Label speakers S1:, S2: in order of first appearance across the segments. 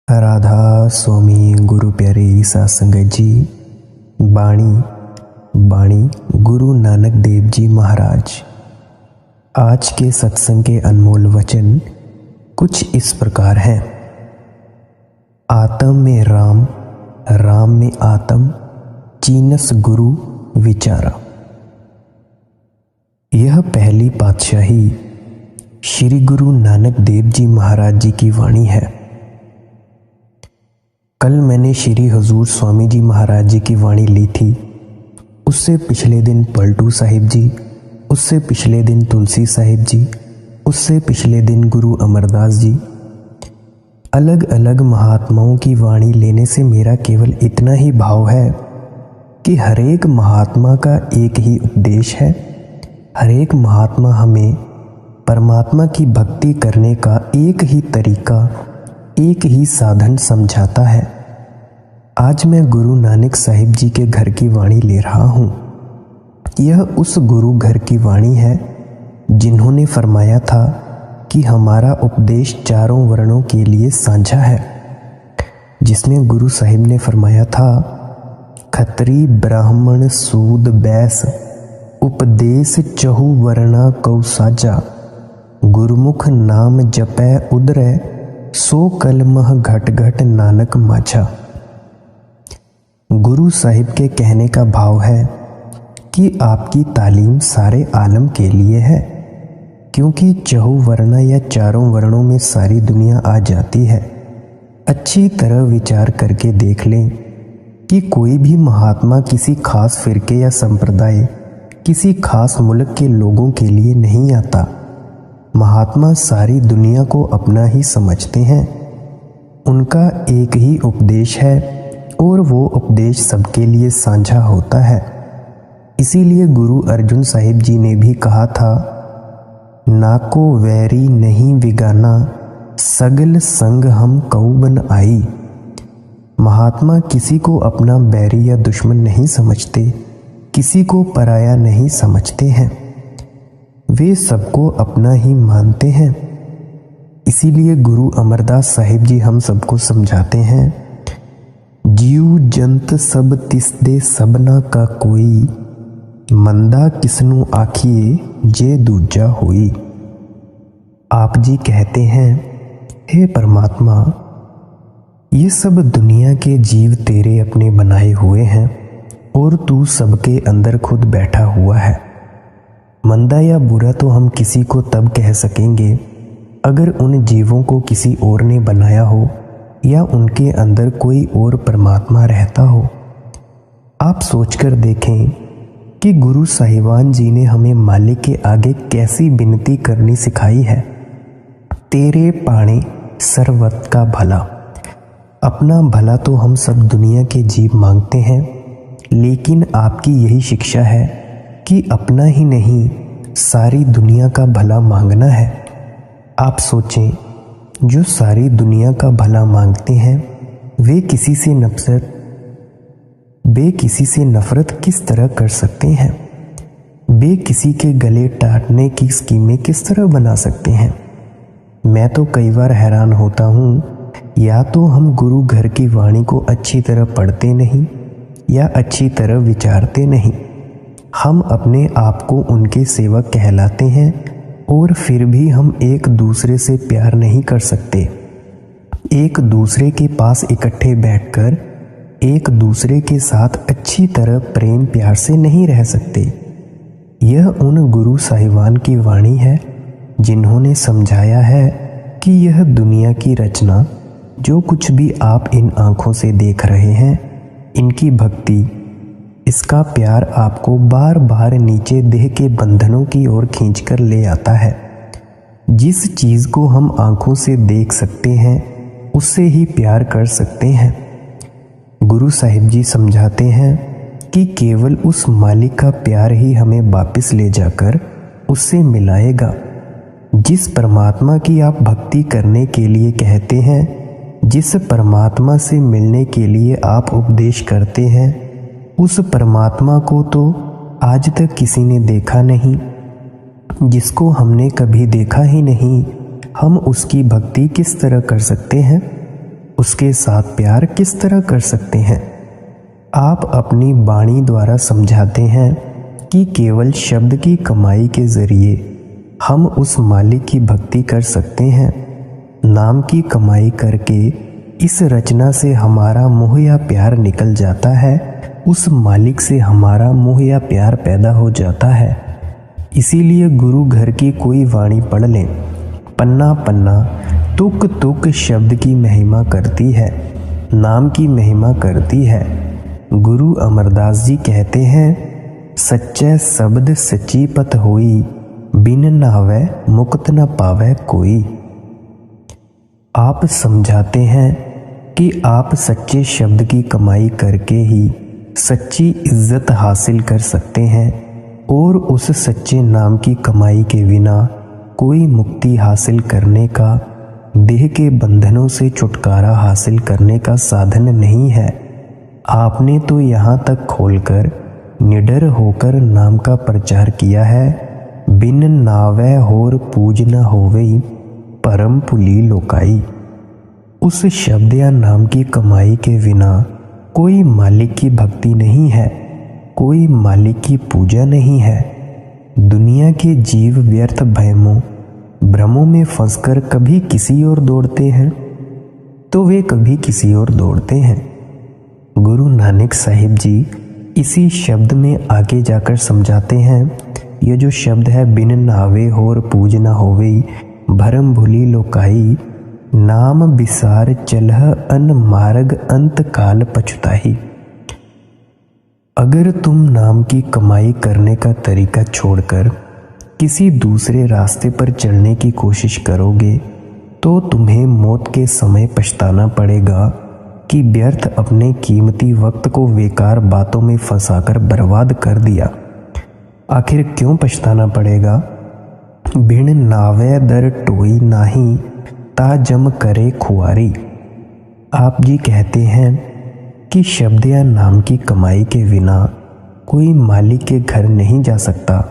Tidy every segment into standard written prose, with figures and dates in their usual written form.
S1: राधा स्वामी गुरु प्यारे सत्संगत जी। बाणी गुरु नानक देव जी महाराज। आज के सत्संग के अनमोल वचन कुछ इस प्रकार हैं। आत्म में राम, राम में आत्म, चीनस गुरु विचारा। यह पहली पातशाही श्री गुरु नानक देव जी महाराज जी की वाणी है। कल मैंने श्री हजूर स्वामी जी महाराज जी की वाणी ली थी। उससे पिछले दिन पलटू साहिब जी, उससे पिछले दिन तुलसी साहिब जी, उससे पिछले दिन गुरु अमरदास जी। अलग अलग महात्माओं की वाणी लेने से मेरा केवल इतना ही भाव है कि हरेक महात्मा का एक ही उपदेश है। हरेक महात्मा हमें परमात्मा की भक्ति करने का एक ही तरीका, एक ही साधन समझाता है। आज मैं गुरु नानक साहिब जी के घर की वाणी ले रहा हूँ। यह उस गुरु घर की वाणी है जिन्होंने फरमाया था कि हमारा उपदेश चारों वर्णों के लिए साझा है। जिसमें गुरु साहिब ने फरमाया था, खत्री ब्राह्मण सूद बैस उपदेश चहु वर्णा कौ साजा, गुरुमुख नाम जपै उदरै सो कलमह घट घट नानक माझा। गुरु साहिब के कहने का भाव है कि आपकी तालीम सारे आलम के लिए है, क्योंकि चहु वर्णा या चारों वर्णों में सारी दुनिया आ जाती है। अच्छी तरह विचार करके देख लें कि कोई भी महात्मा किसी खास फिरके या संप्रदाय, किसी खास मुल्क के लोगों के लिए नहीं आता। महात्मा सारी दुनिया को अपना ही समझते हैं। उनका एक ही उपदेश है और वो उपदेश सबके लिए साझा होता है। इसीलिए गुरु अर्जुन साहिब जी ने भी कहा था, नाको वैरी नहीं विगाना, सगल संग हम कऊ बन आई। महात्मा किसी को अपना बैरी या दुश्मन नहीं समझते, किसी को पराया नहीं समझते हैं। वे सबको अपना ही मानते हैं। इसीलिए गुरु अमरदास साहिब जी हम सबको समझाते हैं, जीव जंत सब तिस दे सबना का कोई, मंदा किसनु आखिए जे दूजा होई। आप जी कहते हैं, हे परमात्मा, ये सब दुनिया के जीव तेरे अपने बनाए हुए हैं और तू सबके अंदर खुद बैठा हुआ है। मंदा या बुरा तो हम किसी को तब कह सकेंगे अगर उन जीवों को किसी और ने बनाया हो या उनके अंदर कोई और परमात्मा रहता हो। आप सोचकर देखें कि गुरु साहिबान जी ने हमें मालिक के आगे कैसी विनती करनी सिखाई है। तेरे पाणे सर्वत का भला। अपना भला तो हम सब दुनिया के जीव मांगते हैं, लेकिन आपकी यही शिक्षा है कि अपना ही नहीं सारी दुनिया का भला मांगना है। आप सोचें, जो सारी दुनिया का भला मांगते हैं वे किसी से नफरत किस तरह कर सकते हैं? वे किसी के गले टाटने की स्कीमें किस तरह बना सकते हैं? मैं तो कई बार हैरान होता हूँ, या तो हम गुरु घर की वाणी को अच्छी तरह पढ़ते नहीं या अच्छी तरह विचारते नहीं। हम अपने आप को उनके सेवक कहलाते हैं और फिर भी हम एक दूसरे से प्यार नहीं कर सकते। एक दूसरे के पास इकट्ठे बैठकर एक दूसरे के साथ अच्छी तरह प्रेम प्यार से नहीं रह सकते। यह उन गुरु साहिबान की वाणी है जिन्होंने समझाया है कि यह दुनिया की रचना, जो कुछ भी आप इन आँखों से देख रहे हैं, इनकी भक्ति, इसका प्यार आपको बार बार नीचे देह के बंधनों की ओर खींचकर ले आता है। जिस चीज़ को हम आँखों से देख सकते हैं उससे ही प्यार कर सकते हैं। गुरु साहिब जी समझाते हैं कि केवल उस मालिक का प्यार ही हमें वापस ले जाकर उससे मिलाएगा। जिस परमात्मा की आप भक्ति करने के लिए कहते हैं, जिस परमात्मा से मिलने के लिए आप उपदेश करते हैं, उस परमात्मा को तो आज तक किसी ने देखा नहीं। जिसको हमने कभी देखा ही नहीं, हम उसकी भक्ति किस तरह कर सकते हैं? उसके साथ प्यार किस तरह कर सकते हैं? आप अपनी वाणी द्वारा समझाते हैं कि केवल शब्द की कमाई के जरिए हम उस मालिक की भक्ति कर सकते हैं। नाम की कमाई करके इस रचना से हमारा मोह या प्यार निकल जाता है, उस मालिक से हमारा मोह या प्यार पैदा हो जाता है। इसीलिए गुरु घर की कोई वाणी पढ़ लें, पन्ना पन्ना तुक तुक शब्द की महिमा करती है, नाम की महिमा करती है। गुरु अमरदास जी कहते हैं, सच्चे शब्द सच्ची पत होई, बिन नावे मुक्त न पावे कोई। आप समझाते हैं कि आप सच्चे शब्द की कमाई करके ही सच्ची इज्जत हासिल कर सकते हैं और उस सच्चे नाम की कमाई के बिना कोई मुक्ति हासिल करने का, देह के बंधनों से छुटकारा हासिल करने का साधन नहीं है। आपने तो यहाँ तक खोलकर निडर होकर नाम का प्रचार किया है, बिन नावे होर पूज न होवई, परम पुली लोकाई। उस शब्द या नाम की कमाई के बिना कोई मालिक की भक्ति नहीं है, कोई मालिक की पूजा नहीं है। दुनिया के जीव व्यर्थ भ्रमों में फंसकर कभी किसी ओर दौड़ते हैं तो वे कभी किसी ओर दौड़ते हैं। गुरु नानक साहिब जी इसी शब्द में आगे जाकर समझाते हैं, ये जो शब्द है, बिन नावे होर पूज न होवे, भरम भूली लोकाई, नाम बिसार चलह अन मार्ग अंत काल पछुताही। अगर तुम नाम की कमाई करने का तरीका छोड़कर किसी दूसरे रास्ते पर चलने की कोशिश करोगे तो तुम्हें मौत के समय पछताना पड़ेगा कि व्यर्थ अपने कीमती वक्त को बेकार बातों में फंसाकर बर्बाद कर दिया। आखिर क्यों पछताना पड़ेगा? बिन नावे दर टोई नाही, ता जम करे खुआरी। आप जी कहते हैं कि शब्द या नाम की कमाई के बिना कोई मालिक के घर नहीं जा सकता।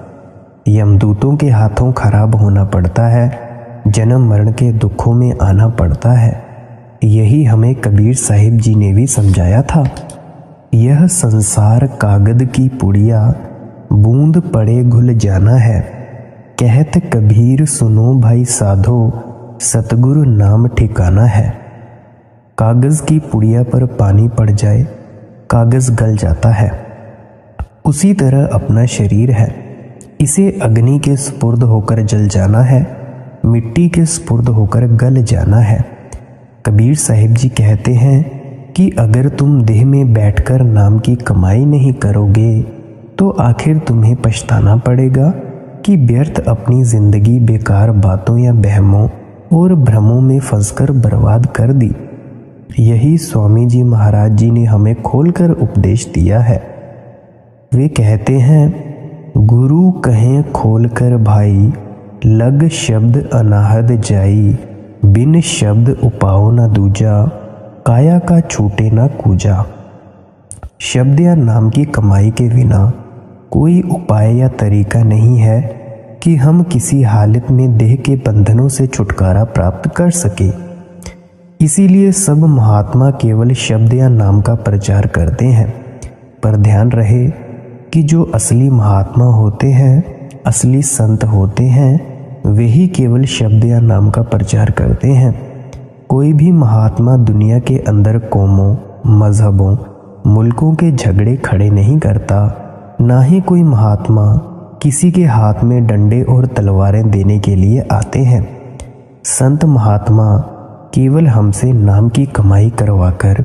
S1: यमदूतों के हाथों खराब होना पड़ता है, जन्म मरण के दुखों में आना पड़ता है। यही हमें कबीर साहिब जी ने भी समझाया था। यह संसार कागद की पुड़िया, बूंद पड़े घुल जाना है। कहत कबीर सुनो भाई साधो, सतगुरु नाम ठिकाना है। कागज की पुड़िया पर पानी पड़ जाए, कागज गल जाता है। उसी तरह अपना शरीर है, इसे अग्नि के सुपुर्द होकर जल जाना है, मिट्टी के सुपुर्द होकर गल जाना है। कबीर साहिब जी कहते हैं कि अगर तुम देह में बैठकर नाम की कमाई नहीं करोगे तो आखिर तुम्हें पछताना पड़ेगा कि व्यर्थ अपनी जिंदगी बेकार बातों या बहमों और भ्रमों में फंसकर बर्बाद कर दी। यही स्वामी जी महाराज जी ने हमें खोलकर उपदेश दिया है। वे कहते हैं, गुरु कहें खोलकर भाई, लग शब्द अनाहद जाई, बिन शब्द उपाओ न दूजा, काया का छूटे न कूजा। शब्द या नाम की कमाई के बिना कोई उपाय या तरीका नहीं है कि हम किसी हालत में देह के बंधनों से छुटकारा प्राप्त कर सके। इसीलिए सब महात्मा केवल शब्द या नाम का प्रचार करते हैं। पर ध्यान रहे कि जो असली महात्मा होते हैं, असली संत होते हैं, वही केवल शब्द या नाम का प्रचार करते हैं। कोई भी महात्मा दुनिया के अंदर कौमों, मजहबों, मुल्कों के झगड़े खड़े नहीं करता। ना ही कोई महात्मा किसी के हाथ में डंडे और तलवारें देने के लिए आते हैं। संत महात्मा केवल हमसे नाम की कमाई करवाकर,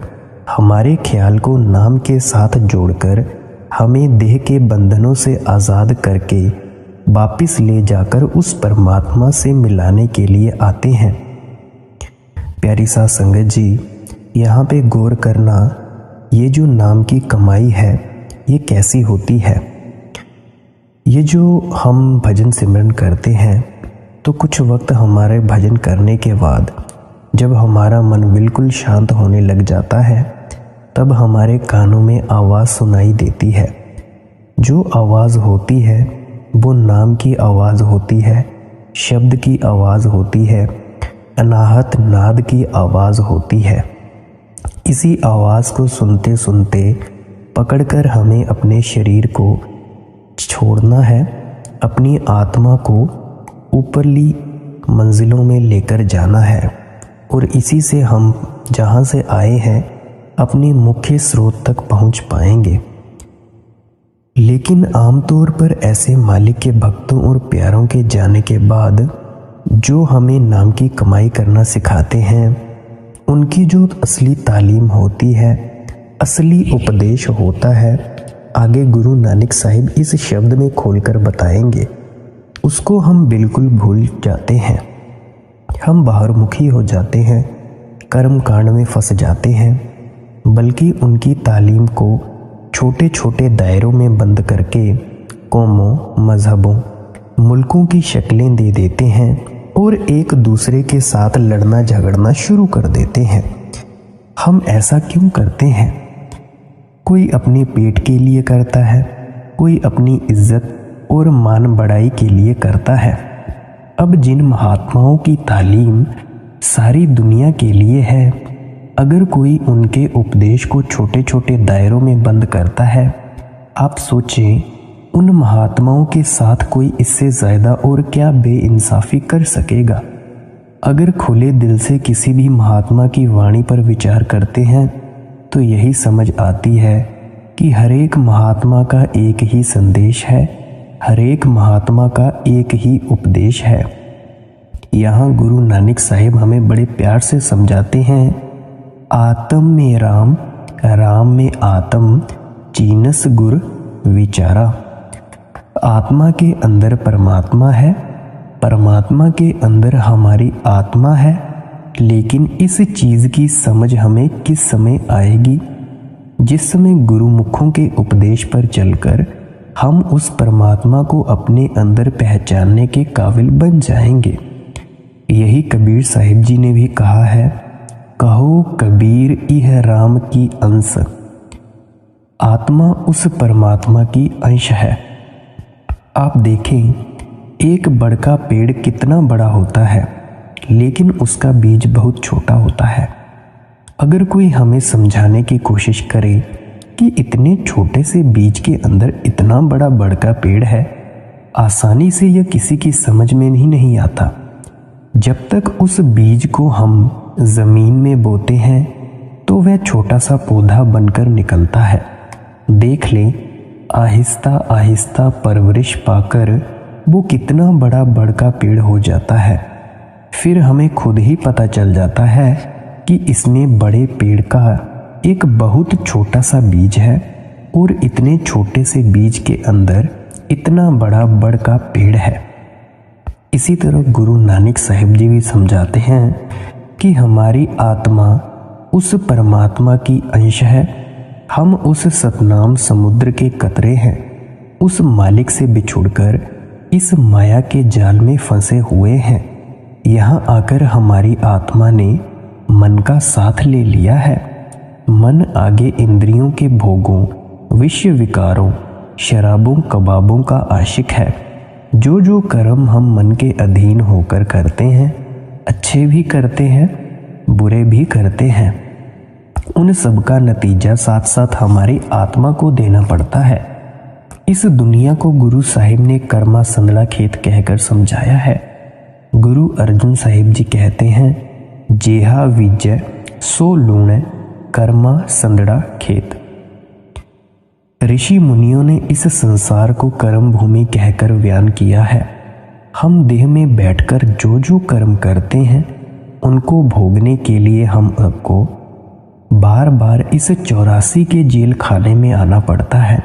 S1: हमारे ख्याल को नाम के साथ जोड़कर, हमें देह के बंधनों से आज़ाद करके वापिस ले जाकर उस परमात्मा से मिलाने के लिए आते हैं। प्यारी साध संगत जी, यहाँ पे गौर करना, ये जो नाम की कमाई है ये कैसी होती है। ये जो हम भजन सिमरन करते हैं तो कुछ वक्त हमारे भजन करने के बाद जब हमारा मन बिल्कुल शांत होने लग जाता है, तब हमारे कानों में आवाज़ सुनाई देती है। जो आवाज़ होती है वो नाम की आवाज़ होती है, शब्द की आवाज़ होती है, अनाहत नाद की आवाज़ होती है। इसी आवाज़ को सुनते सुनते पकड़कर हमें अपने शरीर को छोड़ना है, अपनी आत्मा को ऊपरली मंजिलों में लेकर जाना है और इसी से हम जहाँ से आए हैं अपने मुख्य स्रोत तक पहुँच पाएंगे। लेकिन आमतौर पर ऐसे मालिक के भक्तों और प्यारों के जाने के बाद जो हमें नाम की कमाई करना सिखाते हैं, उनकी जो असली तालीम होती है, असली उपदेश होता है, आगे गुरु नानक साहिब इस शब्द में खोलकर बताएंगे, उसको हम बिल्कुल भूल जाते हैं। हम बाहरमुखी हो जाते हैं, कर्म कांड में फंस जाते हैं, बल्कि उनकी तालीम को छोटे छोटे दायरों में बंद करके कौमों, मजहबों, मुल्कों की शक्लें दे देते हैं और एक दूसरे के साथ लड़ना झगड़ना शुरू कर देते हैं। हम ऐसा क्यों करते हैं? कोई अपने पेट के लिए करता है, कोई अपनी इज्जत और मान बढ़ाई के लिए करता है। अब जिन महात्माओं की तालीम सारी दुनिया के लिए है, अगर कोई उनके उपदेश को छोटे छोटे दायरों में बंद करता है, आप सोचें उन महात्माओं के साथ कोई इससे ज़्यादा और क्या बेइंसाफ़ी कर सकेगा। अगर खुले दिल से किसी भी महात्मा की वाणी पर विचार करते हैं तो यही समझ आती है कि हर एक महात्मा का एक ही संदेश है, हर एक महात्मा का एक ही उपदेश है। यहाँ गुरु नानक साहिब हमें बड़े प्यार से समझाते हैं, आत्म में राम, राम में आत्म, चीनस गुर विचारा। आत्मा के अंदर परमात्मा है, परमात्मा के अंदर हमारी आत्मा है, लेकिन इस चीज़ की समझ हमें किस समय आएगी? जिस समय गुरुमुखों के उपदेश पर चलकर हम उस परमात्मा को अपने अंदर पहचानने के काबिल बन जाएंगे। यही कबीर साहिब जी ने भी कहा है, कहो कबीर इह राम की अंश। आत्मा उस परमात्मा की अंश है। आप देखें, एक बड़ का पेड़ कितना बड़ा होता है, लेकिन उसका बीज बहुत छोटा होता है। अगर कोई हमें समझाने की कोशिश करे कि इतने छोटे से बीज के अंदर इतना बड़ा बड़ का पेड़ है, आसानी से यह किसी की समझ में ही नहीं आता। जब तक उस बीज को हम ज़मीन में बोते हैं तो वह छोटा सा पौधा बनकर निकलता है। देख लें, आहिस्ता आहिस्ता परवरिश पाकर वो कितना बड़ा बड़ का पेड़ हो जाता है। फिर हमें खुद ही पता चल जाता है कि इसमें बड़े पेड़ का एक बहुत छोटा सा बीज है और इतने छोटे से बीज के अंदर इतना बड़ा बड़ का पेड़ है। इसी तरह गुरु नानक साहिब जी भी समझाते हैं कि हमारी आत्मा उस परमात्मा की अंश है। हम उस सतनाम समुद्र के कतरे हैं। उस मालिक से बिछुड़कर इस माया के जाल में फंसे हुए हैं। यहाँ आकर हमारी आत्मा ने मन का साथ ले लिया है। मन आगे इंद्रियों के भोगों, विषय विकारों, शराबों कबाबों का आशिक है। जो जो कर्म हम मन के अधीन होकर करते हैं, अच्छे भी करते हैं, बुरे भी करते हैं, उन सब का नतीजा साथ साथ हमारी आत्मा को देना पड़ता है। इस दुनिया को गुरु साहिब ने कर्मा संदड़ा खेत कहकर समझाया है। गुरु अर्जुन साहिब जी कहते हैं, जेहा विजय सो लूण कर्मा संदड़ा खेत। ऋषि मुनियों ने इस संसार को कर्म भूमि कहकर बयान किया है। हम देह में बैठकर जो जो कर्म करते हैं उनको भोगने के लिए हम सबको बार बार इस 84 के जेल खाने में आना पड़ता है।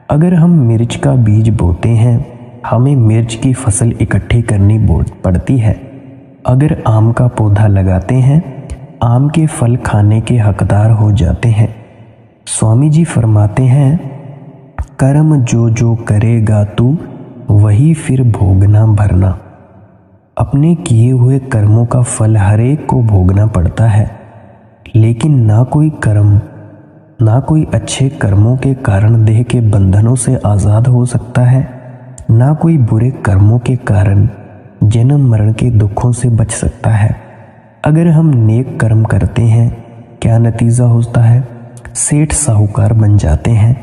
S1: अगर हम मिर्च का बीज बोते हैं, हमें मिर्च की फसल इकट्ठी करनी पड़ती है। अगर आम का पौधा लगाते हैं, आम के फल खाने के हकदार हो जाते हैं। स्वामी जी फरमाते हैं, कर्म जो जो करेगा तू वही फिर भोगना भरना। अपने किए हुए कर्मों का फल हर एक को भोगना पड़ता है, लेकिन ना कोई कर्म, ना कोई अच्छे कर्मों के कारण देह के बंधनों से आज़ाद हो सकता है, ना कोई बुरे कर्मों के कारण जन्म मरण के दुखों से बच सकता है। अगर हम नेक कर्म करते हैं, क्या नतीजा होता है? सेठ साहूकार बन जाते हैं,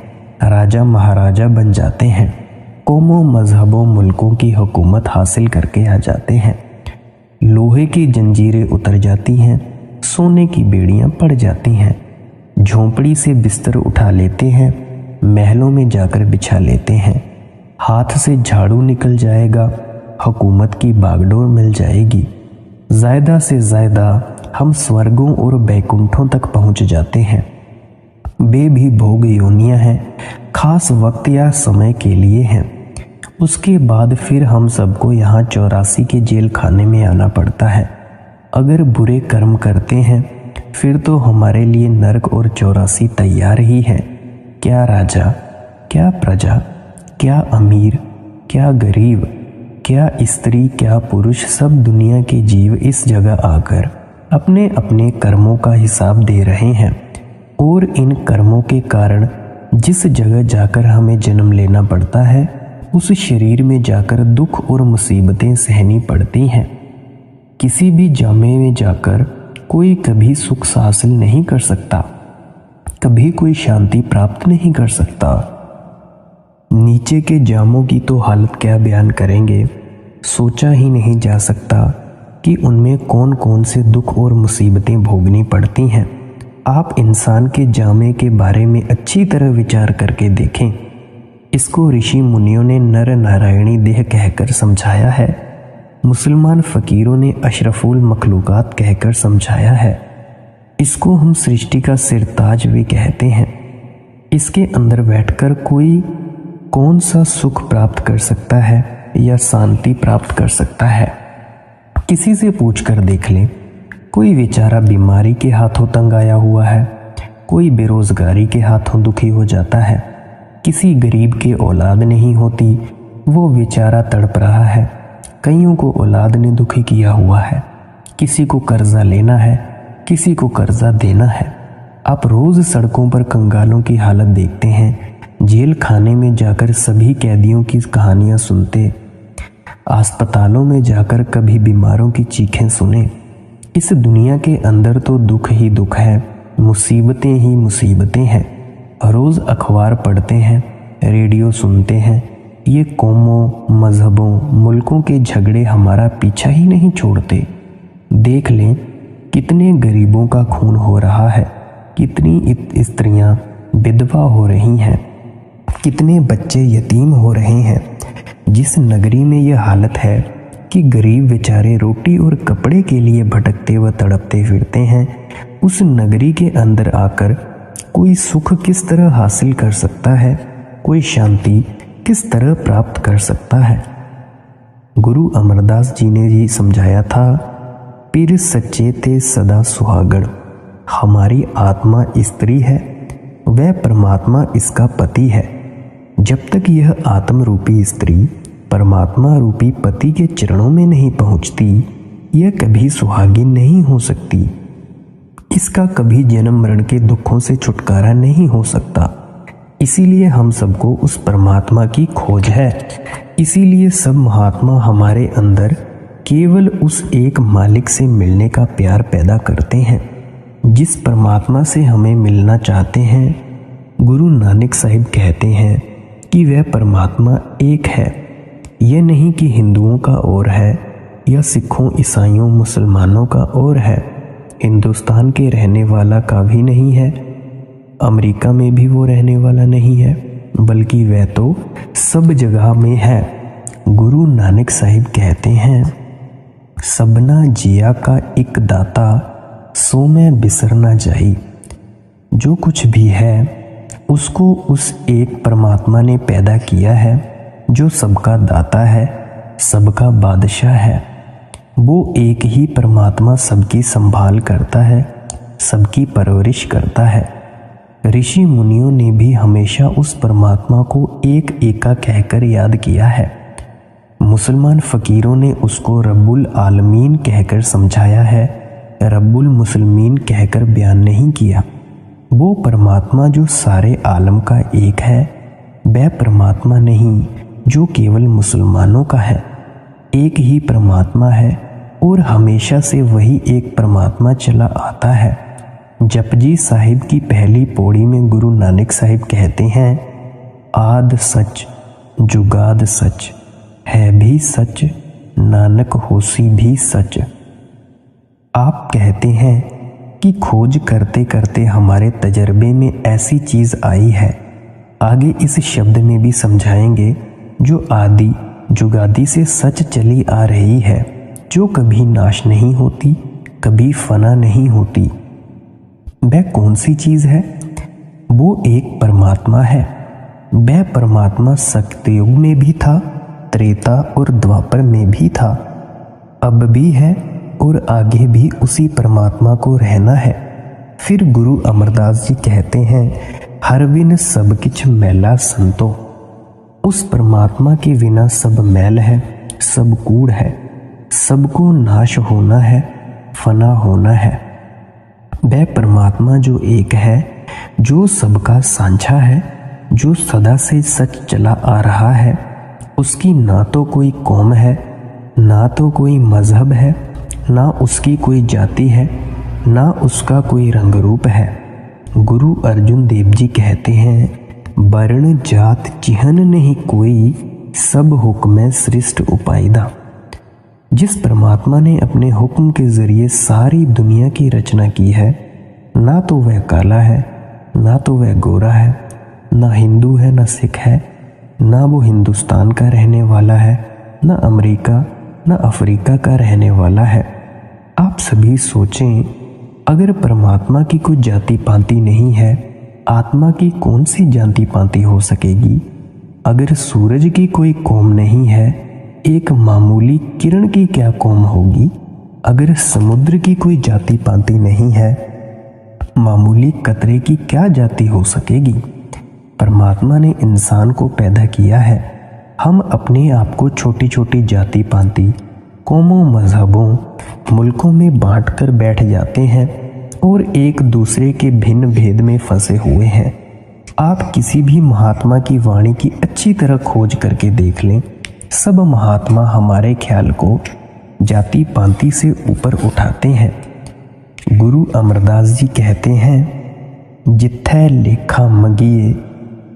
S1: राजा महाराजा बन जाते हैं, कौमों मजहबों मुल्कों की हुकूमत हासिल करके आ जाते हैं। लोहे की जंजीरें उतर जाती हैं, सोने की बेड़ियां पड़ जाती हैं, झोंपड़ी से बिस्तर उठा लेते हैं, महलों में जाकर बिछा लेते हैं, हाथ से झाड़ू निकल जाएगा, हुकूमत की बागडोर मिल जाएगी, ज़्यादा से ज़्यादा हम स्वर्गों और बैकुंठों तक पहुंच जाते हैं। वे भी भोग योनियां हैं, खास वक्त या समय के लिए हैं। उसके बाद फिर हम सबको यहाँ 84 के जेल खाने में आना पड़ता है। अगर बुरे कर्म करते हैं फिर तो हमारे लिए नरक और 84 तैयार ही है। क्या राजा, क्या प्रजा, क्या अमीर, क्या गरीब, क्या स्त्री, क्या पुरुष, सब दुनिया के जीव इस जगह आकर अपने अपने कर्मों का हिसाब दे रहे हैं और इन कर्मों के कारण जिस जगह जाकर हमें जन्म लेना पड़ता है उस शरीर में जाकर दुख और मुसीबतें सहनी पड़ती हैं। किसी भी जामे में जाकर कोई कभी सुख हासिल नहीं कर सकता, कभी कोई शांति प्राप्त नहीं कर सकता। नीचे के जामों की तो हालत क्या बयान करेंगे, सोचा ही नहीं जा सकता कि उनमें कौन कौन से दुख और मुसीबतें भोगनी पड़ती हैं। आप इंसान के जामे के बारे में अच्छी तरह विचार करके देखें। इसको ऋषि मुनियों ने नर नारायणी देह कहकर समझाया है, मुसलमान फ़कीरों ने अशरफुल मखलूक़ात कहकर समझाया है। इसको हम सृष्टि का सिरताज भी कहते हैं। इसके अंदर बैठकर कोई कौन सा सुख प्राप्त कर सकता है या शांति प्राप्त कर सकता है? किसी से पूछ कर देख लें। कोई बेचारा बीमारी के हाथों तंग आया हुआ है, कोई बेरोजगारी के हाथों दुखी हो जाता है, किसी गरीब के औलाद नहीं होती, वो बेचारा तड़प रहा है। कईयों को औलाद ने दुखी किया हुआ है, किसी को कर्जा लेना है, किसी को कर्जा देना है। आप रोज सड़कों पर कंगालों की हालत देखते हैं, जेल खाने में जाकर सभी कैदियों की कहानियां सुनते, अस्पतालों में जाकर कभी बीमारों की चीखें सुने। इस दुनिया के अंदर तो दुख ही दुख है, मुसीबतें ही मुसीबतें हैं। रोज अखबार पढ़ते हैं, रेडियो सुनते हैं, ये कौमों मजहबों मुल्कों के झगड़े हमारा पीछा ही नहीं छोड़ते। देख लें कितने गरीबों का खून हो रहा है, कितनी स्त्रियां विधवा हो रही हैं, कितने बच्चे यतीम हो रहे हैं। जिस नगरी में यह हालत है कि गरीब बेचारे रोटी और कपड़े के लिए भटकते व तड़पते फिरते हैं, उस नगरी के अंदर आकर कोई सुख किस तरह हासिल कर सकता है, कोई शांति किस तरह प्राप्त कर सकता है? गुरु अमरदास जी ने जी समझाया था, पीर सच्चे थे सदा सुहागण। हमारी आत्मा स्त्री है, वह परमात्मा इसका पति है। जब तक यह आत्म रूपी स्त्री परमात्मा रूपी पति के चरणों में नहीं पहुंचती, यह कभी सुहागिन नहीं हो सकती। इसका कभी जन्म मरण के दुखों से छुटकारा नहीं हो सकता। इसीलिए हम सबको उस परमात्मा की खोज है। इसीलिए सब महात्मा हमारे अंदर केवल उस एक मालिक से मिलने का प्यार पैदा करते हैं, जिस परमात्मा से हमें मिलना चाहते हैं। गुरु नानक साहिब कहते हैं कि वह परमात्मा एक है। यह नहीं कि हिंदुओं का और है या सिखों, ईसाइयों, मुसलमानों का और है। हिंदुस्तान के रहने वाला का भी नहीं है, अमेरिका में भी वो रहने वाला नहीं है, बल्कि वह तो सब जगह में है। गुरु नानक साहिब कहते हैं, सबना जिया का एक दाता, सो मैं बिसरना जाई। जो कुछ भी है उसको उस एक परमात्मा ने पैदा किया है, जो सबका दाता है, सबका बादशाह है। वो एक ही परमात्मा सबकी संभाल करता है, सबकी परवरिश करता है। ऋषि मुनियों ने भी हमेशा उस परमात्मा को एक एका कहकर याद किया है। मुसलमान फ़कीरों ने उसको रब्बुल आलमीन कहकर समझाया है, रब्बुल मुसलमीन कहकर बयान नहीं किया। वो परमात्मा जो सारे आलम का एक है, वह परमात्मा नहीं जो केवल मुसलमानों का है। एक ही परमात्मा है और हमेशा से वही एक परमात्मा चला आता है। जपजी साहिब की पहली पौड़ी में गुरु नानक साहिब कहते हैं, आद सच जुगाद सच है भी सच, नानक होसी भी सच। आप कहते हैं कि खोज करते करते हमारे तजर्बे में ऐसी चीज़ आई है, आगे इस शब्द में भी समझाएंगे, जो आदि जुगादी से सच चली आ रही है, जो कभी नाश नहीं होती, कभी फना नहीं होती। वह कौन सी चीज़ है? वो एक परमात्मा है। वह परमात्मा सत्ययुग में भी था, त्रेता और द्वापर में भी था, अब भी है और आगे भी उसी परमात्मा को रहना है। फिर गुरु अमरदास जी कहते हैं, हर बिन सब किछ मैला संतो। उस परमात्मा के बिना सब मैल है, सब कूड़ है, सबको नाश होना है, फना होना है। वह परमात्मा जो एक है, जो सबका सांझा है, जो सदा से सच चला आ रहा है, उसकी ना तो कोई कौम है, ना तो कोई मजहब है, ना उसकी कोई जाति है, ना उसका कोई रंग रूप है। गुरु अर्जुन देव जी कहते हैं, वर्ण जात चिन्ह नहीं कोई, सब हुक्म सृष्ट उपायदा। जिस परमात्मा ने अपने हुक्म के जरिए सारी दुनिया की रचना की है, ना तो वह काला है, ना तो वह गोरा है, ना हिंदू है, ना सिख है, ना वो हिंदुस्तान का रहने वाला है, ना अमेरिका, ना अफ्रीका का रहने वाला है। आप सभी सोचें, अगर परमात्मा की कोई जाति पाति नहीं है, आत्मा की कौन सी जाति पाति हो सकेगी? अगर सूरज की कोई कौम नहीं है, एक मामूली किरण की क्या कौम होगी? अगर समुद्र की कोई जाति पाति नहीं है, मामूली कतरे की क्या जाति हो सकेगी? परमात्मा ने इंसान को पैदा किया है। हम अपने आप को छोटी छोटी जाति पाति, कौमों, मजहबों, मुल्कों में बांट कर बैठ जाते हैं और एक दूसरे के भिन्न भेद में फंसे हुए हैं। आप किसी भी महात्मा की वाणी की अच्छी तरह खोज करके देख लें, सब महात्मा हमारे ख्याल को जाति पाति से ऊपर उठाते हैं। गुरु अमरदास जी कहते हैं, जिथै लेखा मंगिए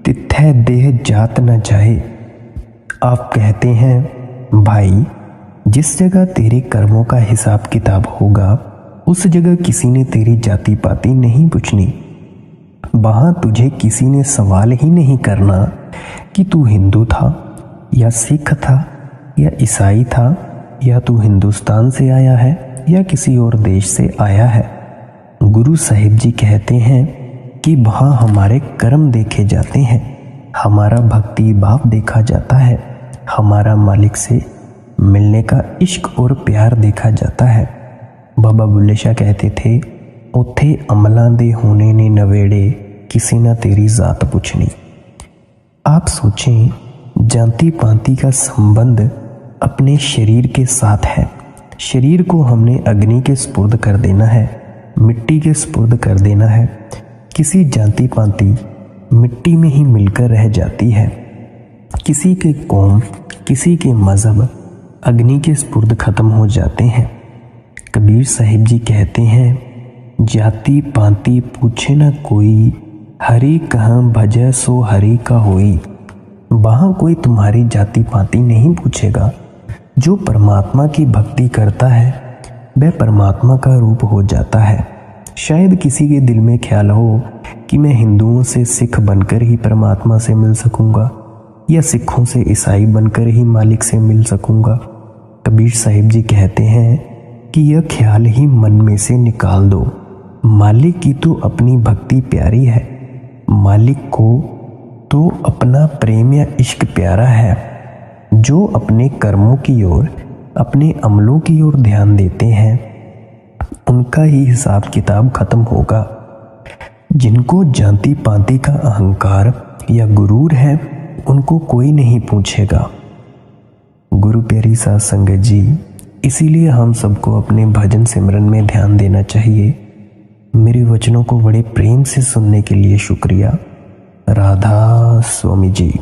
S1: तिथै देह जात न जाए। आप कहते हैं, भाई जिस जगह तेरे कर्मों का हिसाब किताब होगा, उस जगह किसी ने तेरी जाति पाति नहीं पूछनी। वहां तुझे किसी ने सवाल ही नहीं करना कि तू हिंदू था या सिख था या ईसाई था, या तू हिंदुस्तान से आया है या किसी और देश से आया है। गुरु साहिब जी कहते हैं कि वहाँ हमारे कर्म देखे जाते हैं, हमारा भक्ति भाव देखा जाता है, हमारा मालिक से मिलने का इश्क और प्यार देखा जाता है। बाबा बुल्ले शाह कहते थे, उथे अमलां दे होने ने नवेड़े, किसी ना तेरी जात पूछनी। आप सोचें, जाति पाति का संबंध अपने शरीर के साथ है। शरीर को हमने अग्नि के स्पुर्द कर देना है, मिट्टी के स्पुर्द कर देना है। किसी जाति पाति मिट्टी में ही मिलकर रह जाती है। किसी के कौम, किसी के मजहब अग्नि के स्पुर्द खत्म हो जाते हैं। कबीर साहिब जी कहते हैं, जाति पाति पूछे न कोई, हरि कहाँ भजै सो हरि का होई। वहाँ कोई तुम्हारी जाति पाति नहीं पूछेगा। जो परमात्मा की भक्ति करता है, वह परमात्मा का रूप हो जाता है। शायद किसी के दिल में ख्याल हो कि मैं हिंदुओं से सिख बनकर ही परमात्मा से मिल सकूंगा, या सिखों से ईसाई बनकर ही मालिक से मिल सकूंगा। कबीर साहिब जी कहते हैं कि यह ख्याल ही मन में से निकाल दो। मालिक की तो अपनी भक्ति प्यारी है, मालिक को तो अपना प्रेम या इश्क प्यारा है। जो अपने कर्मों की ओर, अपने अमलों की ओर ध्यान देते हैं, उनका ही हिसाब किताब खत्म होगा। जिनको जाति पाति का अहंकार या गुरूर है, उनको कोई नहीं पूछेगा। गुरु प्यारी साध संगत जी, इसीलिए हम सबको अपने भजन सिमरन में ध्यान देना चाहिए। मेरे वचनों को बड़े प्रेम से सुनने के लिए शुक्रिया। राधा स्वामी जी।